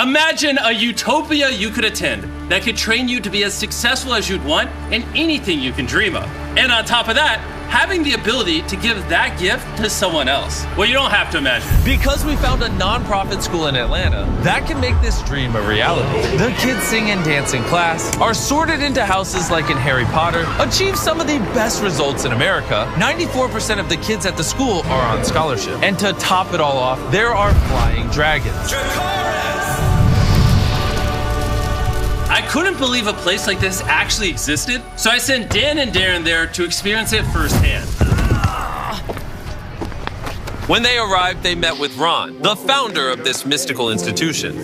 Imagine a utopia you could attend that could train you to be as successful as you'd want in anything you can dream of. And on top of that, having the ability to give that gift to someone else. Well, you don't have to imagine. Because we found a nonprofit school in Atlanta that can make this dream a reality. The kids sing and dance in class, are sorted into houses like in Harry Potter, achieve some of the best results in America. 94% of the kids at the school are on scholarship. And to top it all off, there are flying dragons. I couldn't believe a place like this actually existed, so I sent Dan and Darren there to experience it firsthand. When they arrived, they met with Ron, the founder of this mystical institution.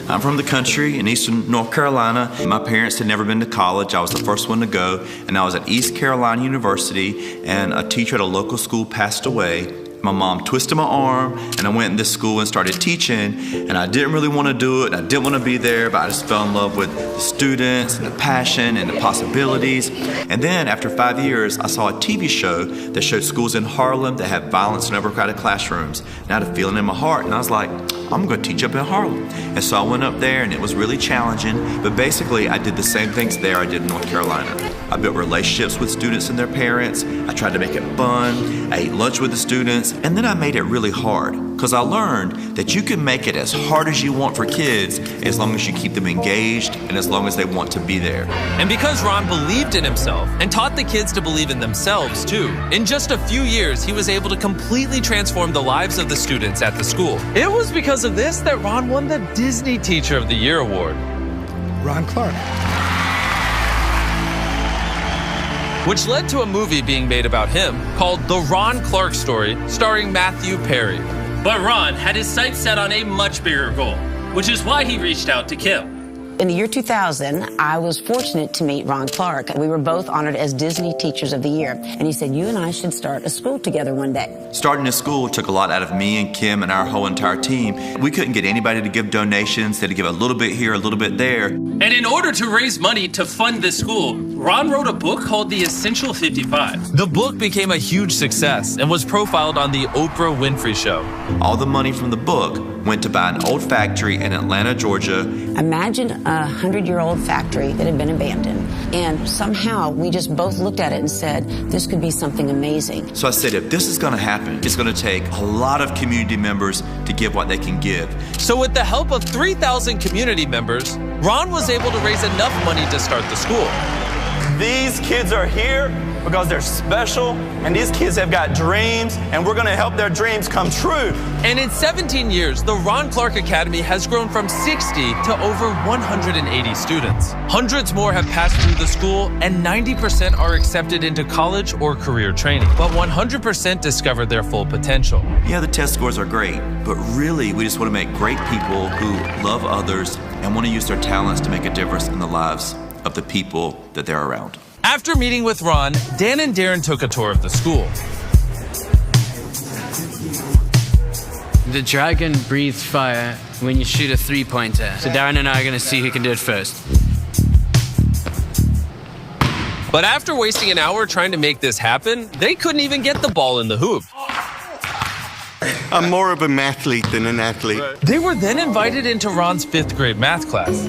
I'm from the country in eastern North Carolina. My parents had never been to college. I was the first one to go, and I was at East Carolina University, and a teacher at a local school passed away. My mom twisted my arm, and I went in this school and started teaching, and I didn't really want to do it, and I didn't want to be there, but I just fell in love with the students and the passion and the possibilities. And then after 5 years, I saw a TV show that showed schools in Harlem that had violence in overcrowded classrooms. And I had a feeling in my heart, and I was like, I'm going to teach up in Harlem. And so I went up there, and it was really challenging, but basically I did the same things there I did in North Carolina. I built relationships with students and their parents. I tried to make it fun. I ate lunch with the students. And then I made it really hard, because I learned that you can make it as hard as you want for kids as long as you keep them engaged and as long as they want to be there. And because Ron believed in himself and taught the kids to believe in themselves too, in just a few years he was able to completely transform the lives of the students at the school. It was because of this that Ron won the Disney Teacher of the Year award. Ron Clark. Which led to a movie being made about him called The Ron Clark Story, starring Matthew Perry. But Ron had his sights set on a much bigger goal, which is why he reached out to Kim. In the year 2000, I was fortunate to meet Ron Clark. We were both honored as Disney Teachers of the Year. And he said, you and I should start a school together one day. Starting a school took a lot out of me and Kim and our whole entire team. We couldn't get anybody to give donations. They had to give a little bit here, a little bit there. And in order to raise money to fund this school, Ron wrote a book called The Essential 55. The book became a huge success and was profiled on the Oprah Winfrey Show. All the money from the book went to buy an old factory in Atlanta, Georgia. Imagine a 100-year-old factory that had been abandoned. And somehow we just both looked at it and said, this could be something amazing. So I said, if this is going to happen, it's going to take a lot of community members to give what they can give. So with the help of 3,000 community members, Ron was able to raise enough money to start the school. These kids are here because they're special, and these kids have got dreams, and we're going to help their dreams come true. And in 17 years, the Ron Clark Academy has grown from 60 to over 180 students. Hundreds more have passed through the school, and 90% are accepted into college or career training. But 100% discovered their full potential. Yeah, the test scores are great, but really we just want to make great people who love others and want to use their talents to make a difference in the lives of the people that they're around. After meeting with Ron, Dan and Darren took a tour of the school. The dragon breathes fire when you shoot a three-pointer. So Darren and I are going to see who can do it first. But after wasting an hour trying to make this happen, they couldn't even get the ball in the hoop. I'm more of a mathlete than an athlete. They were then invited into Ron's 5th grade math class.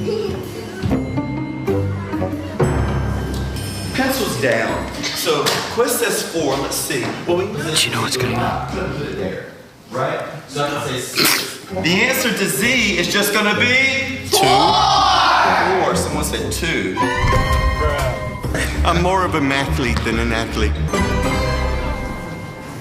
Pencils down. So quest says 4. Let's see. Well, Do you know what's going on? Put it there, right? So I can say 6. The answer to Z is just going to be 2. 4. Someone said 2. I'm more of a mathlete than an athlete.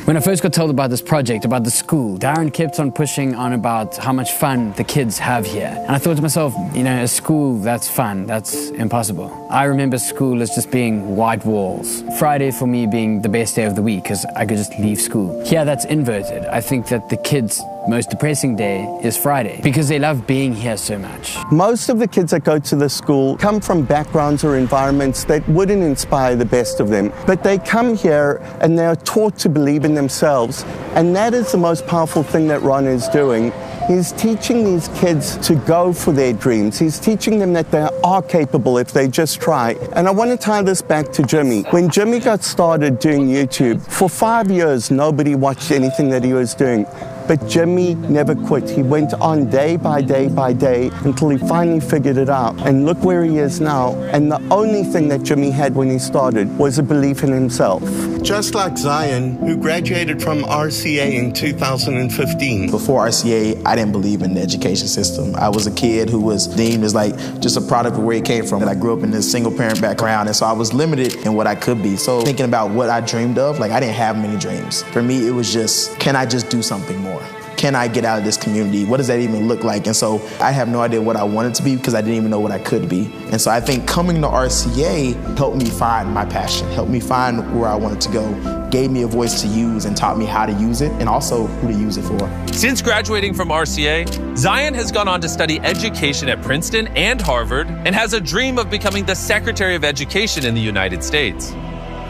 When I first got told about this project, about the school, Darren kept on pushing on about how much fun the kids have here. And I thought to myself, you know, a school that's fun, that's impossible. I remember school as just being white walls. Friday for me being the best day of the week because I could just leave school. Here that's inverted. I think that the kids' most depressing day is Friday because they love being here so much. Most of the kids that go to the school come from backgrounds or environments that wouldn't inspire the best of them. But they come here and they're taught to believe in themselves. And that is the most powerful thing that Ron is doing. He's teaching these kids to go for their dreams. He's teaching them that they are capable if they just try. And I want to tie this back to Jimmy. When Jimmy got started doing YouTube, for 5 years, nobody watched anything that he was doing. But Jimmy never quit. He went on day by day by day until he finally figured it out. And look where he is now. And the only thing that Jimmy had when he started was a belief in himself. Just like Zion, who graduated from RCA in 2015. Before RCA, I didn't believe in the education system. I was a kid who was deemed as like just a product of where he came from. I grew up in this single parent background, and so I was limited in what I could be. So thinking about what I dreamed of, like I didn't have many dreams. For me, it was just, can I just do something more? Can I get out of this community? What does that even look like? And so I have no idea what I wanted to be because I didn't even know what I could be. And so I think coming to RCA helped me find my passion, helped me find where I wanted to go, gave me a voice to use and taught me how to use it and also who to use it for. Since graduating from RCA, Zion has gone on to study education at Princeton and Harvard and has a dream of becoming the Secretary of Education in the United States.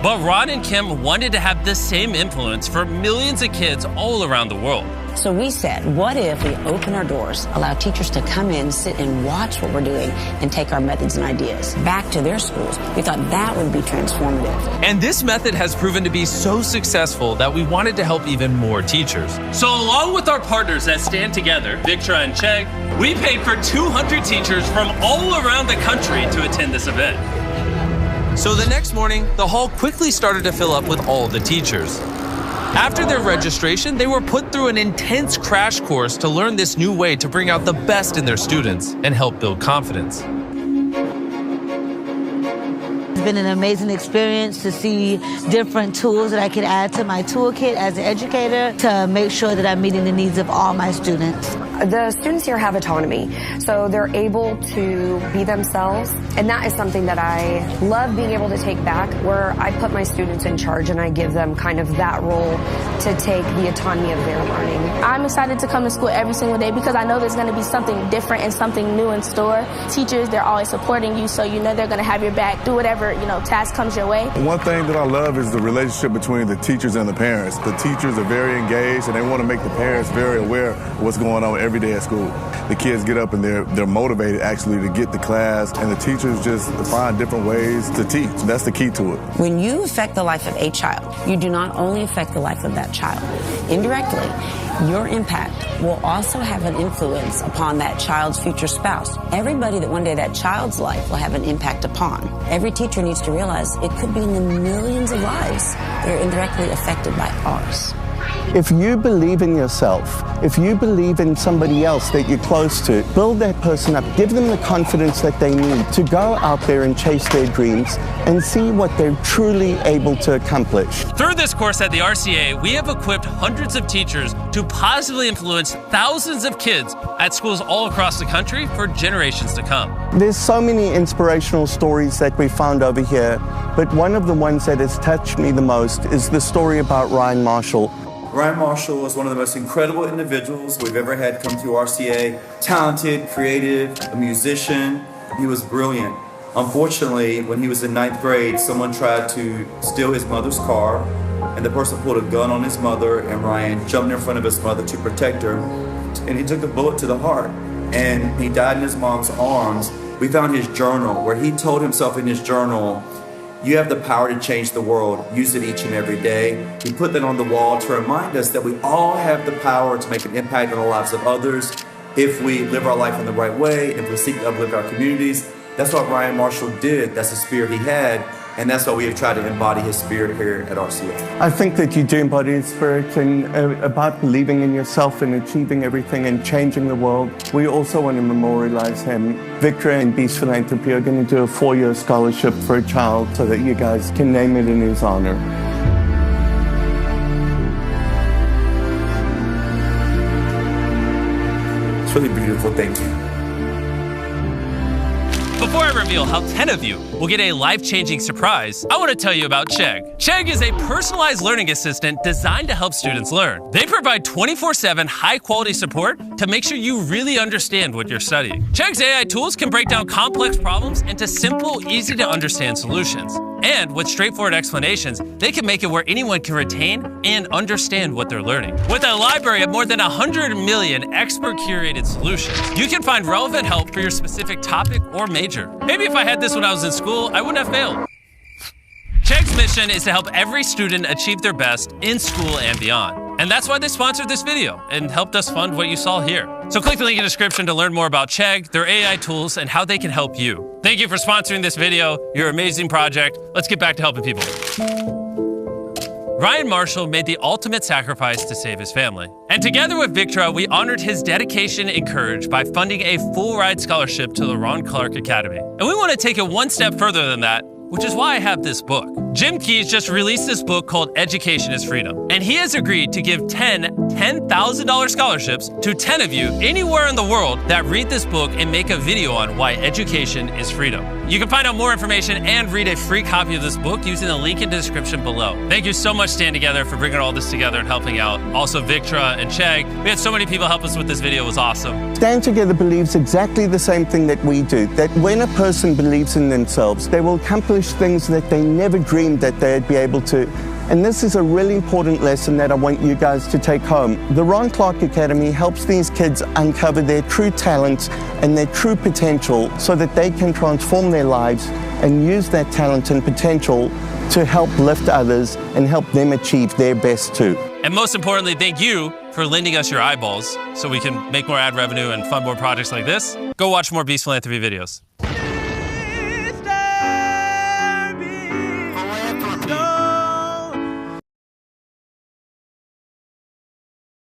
But Ron and Kim wanted to have the same influence for millions of kids all around the world. So we said, what if we open our doors, allow teachers to come in, sit and watch what we're doing, and take our methods and ideas back to their schools? We thought that would be transformative. And this method has proven to be so successful that we wanted to help even more teachers. So along with our partners that stand together, Victra and Chegg, we paid for 200 teachers from all around the country to attend this event. So the next morning, the hall quickly started to fill up with all the teachers. After their registration, they were put through an intense crash course to learn this new way to bring out the best in their students and help build confidence. It's been an amazing experience to see different tools that I can add to my toolkit as an educator to make sure that I'm meeting the needs of all my students. The students here have autonomy, so they're able to be themselves, and that is something that I love being able to take back, where I put my students in charge and I give them kind of that role to take the autonomy of their learning. I'm excited to come to school every single day because I know there's going to be something different and something new in store. Teachers, they're always supporting you, so you know they're going to have your back, do whatever, task comes your way. One thing that I love is the relationship between the teachers and the parents. The teachers are very engaged and they want to make the parents very aware of what's going on every day at school. The kids get up and they're motivated actually to get to class, and the teachers just find different ways to teach. That's the key to it. When you affect the life of a child, you do not only affect the life of that child. Indirectly, your impact will also have an influence upon that child's future spouse. Everybody that one day that child's life will have an impact upon. Every teacher needs to realize it could be in the millions of lives that are indirectly affected by ours. If you believe in yourself, if you believe in somebody else that you're close to, build that person up, give them the confidence that they need to go out there and chase their dreams and see what they're truly able to accomplish. Through this course at the RCA, we have equipped hundreds of teachers to positively influence thousands of kids at schools all across the country for generations to come. There's so many inspirational stories that we found over here, but one of the ones that has touched me the most is the story about Ryan Marshall. Ryan Marshall was one of the most incredible individuals we've ever had come through RCA. Talented, creative, a musician. He was brilliant. Unfortunately, when he was in 9th grade, someone tried to steal his mother's car, and the person pulled a gun on his mother, and Ryan jumped in front of his mother to protect her, and he took a bullet to the heart, and he died in his mom's arms. We found his journal, where he told himself in his journal, "You have the power to change the world. Use it each and every day." We put that on the wall to remind us that we all have the power to make an impact on the lives of others if we live our life in the right way, if we seek to uplift our communities. That's what Ryan Marshall did. That's the spirit he had. And that's why we have tried to embody his spirit here at RCA. I think that you do embody his spirit and about believing in yourself and achieving everything and changing the world. We also want to memorialize him. Victra and Beast Philanthropy are going to do a 4-year scholarship for a child so that you guys can name it in his honor. It's really beautiful. Thank you. Before I reveal how 10 of you will get a life-changing surprise, I want to tell you about Chegg. Chegg is a personalized learning assistant designed to help students learn. They provide 24/7 high-quality support to make sure you really understand what you're studying. Chegg's AI tools can break down complex problems into simple, easy-to-understand solutions. And with straightforward explanations, they can make it where anyone can retain and understand what they're learning. With a library of more than 100 million expert-curated solutions, you can find relevant help for your specific topic or major. Maybe if I had this when I was in school, I wouldn't have failed. Chegg's mission is to help every student achieve their best in school and beyond. And that's why they sponsored this video and helped us fund what you saw here. So click the link in the description to learn more about Chegg, their AI tools, and how they can help you. Thank you for sponsoring this video. You're an amazing project. Let's get back to helping people. Ryan Marshall made the ultimate sacrifice to save his family. And together with Victra, we honored his dedication and courage by funding a full-ride scholarship to the Ron Clark Academy. And we want to take it one step further than that, which is why I have this book. Jim Keyes just released this book called Education is Freedom. And he has agreed to give 10 $10,000 scholarships to 10 of you anywhere in the world that read this book and make a video on why education is freedom. You can find out more information and read a free copy of this book using the link in the description below. Thank you so much, Stand Together, for bringing all this together and helping out. Also, Victra and Chegg. We had so many people help us with this video. It was awesome. Stand Together believes exactly the same thing that we do, that when a person believes in themselves, they will accomplish things that they never dreamed that they'd be able to. And this is a really important lesson that I want you guys to take home. The Ron Clark Academy helps these kids uncover their true talents and their true potential so that they can transform their lives and use that talent and potential to help lift others and help them achieve their best too. And most importantly, thank you for lending us your eyeballs so we can make more ad revenue and fund more projects like this. Go watch more Beast Philanthropy videos.